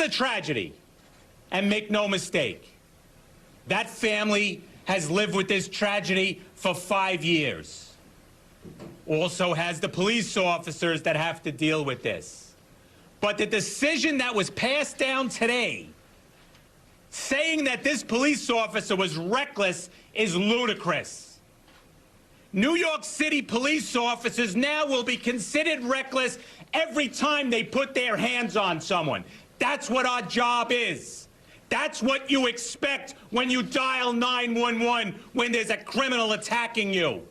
a tragedy. And make no mistake, that family has lived with this tragedy for 5 years. Also has the police officers that have to deal with this. But the decision that was passed down today, saying that this police officer was reckless, is ludicrous. New York City police officers now will be considered reckless every time they put their hands on someone. That's what our job is. That's what you expect when you dial 911 when there's a criminal attacking you.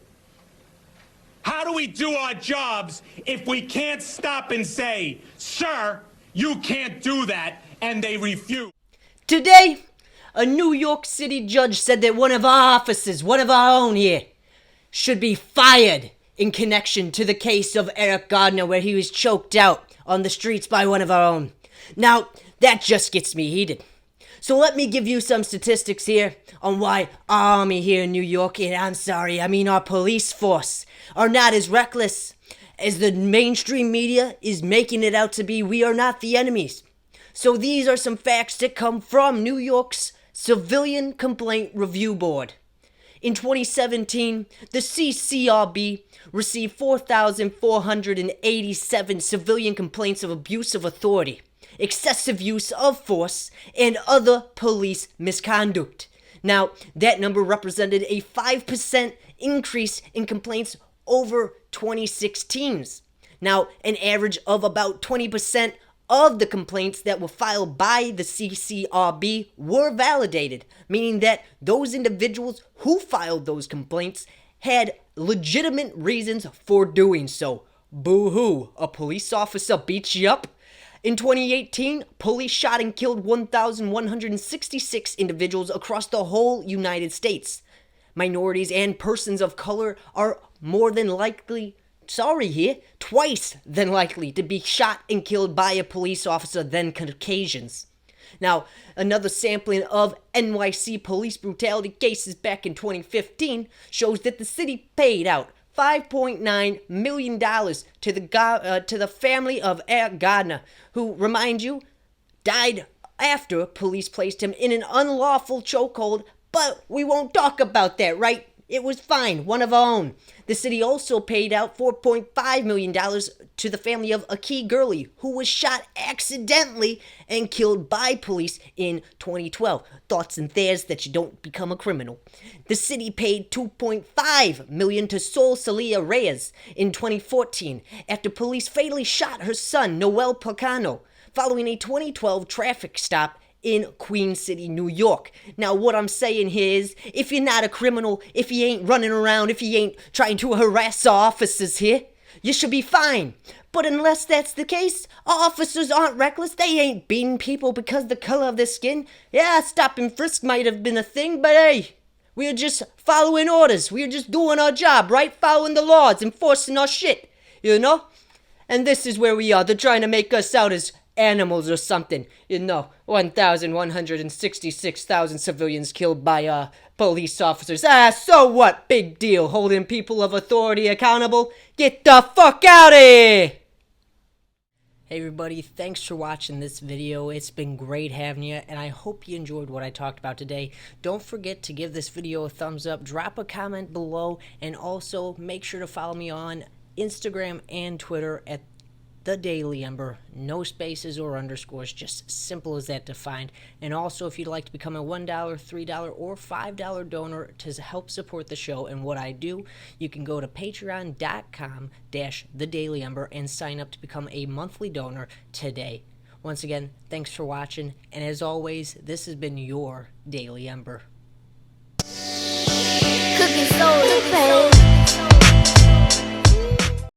How do we do our jobs if we can't stop and say, sir, you can't do that, and they refuse? Today, a New York City judge said that one of our officers, one of our own here, should be fired in connection to the case of Eric Garner, where he was choked out on the streets by one of our own. Now, that just gets me heated. So let me give you some statistics here on why our army here in New York, and our police force, are not as reckless as the mainstream media is making it out to be. We are not the enemies. So these are some facts that come from New York's Civilian Complaint Review Board. In 2017, the CCRB received 4,487 civilian complaints of abuse of authority, excessive use of force, and other police misconduct. Now, that number represented a 5% increase in complaints over 2016's. Now, an average of about 20% of the complaints that were filed by the CCRB were validated, meaning that those individuals who filed those complaints had legitimate reasons for doing so. Boo-hoo, a police officer beat you up? In 2018, police shot and killed 1,166 individuals across the whole United States. Minorities and persons of color are twice than likely to be shot and killed by a police officer than Caucasians. Now, another sampling of NYC police brutality cases back in 2015 shows that the city paid out $5.9 million to the family of Eric Garner, who, remind you, died after police placed him in an unlawful chokehold, but we won't talk about that, right? It was fine, one of our own. The city also paid out $4.5 million to the family of Aki Gurley, who was shot accidentally and killed by police in 2012. Thoughts and theirs that you don't become a criminal. The city paid $2.5 million to Sol Celia Reyes in 2014 after police fatally shot her son, Noel Placano, following a 2012 traffic stop in Queen City, New York. Now, what I'm saying here is, if you're not a criminal, if you ain't running around, if you ain't trying to harass our officers here, you should be fine. But unless that's the case, our officers aren't reckless. They ain't beating people because of the color of their skin. Yeah, stop and frisk might have been a thing, but hey, we're just following orders. We're just doing our job, right? Following the laws, enforcing our shit, you know? And this is where we are. They're trying to make us out as animals or something. 1,166,000 civilians killed by police officers. So what? Big deal. Holding people of authority accountable? Get the fuck out of here! Hey everybody, thanks for watching this video. It's been great having you, and I hope you enjoyed what I talked about today. Don't forget to give this video a thumbs up, drop a comment below, and also make sure to follow me on Instagram and Twitter at The Daily Ember. No spaces or underscores, just simple as that to find. And also, if you'd like to become a $1, $3, or $5 donor to help support the show and what I do, you can go to patreon.com/TheDailyEmber and sign up to become a monthly donor today. Once again, thanks for watching, and as always, this has been your Daily Ember.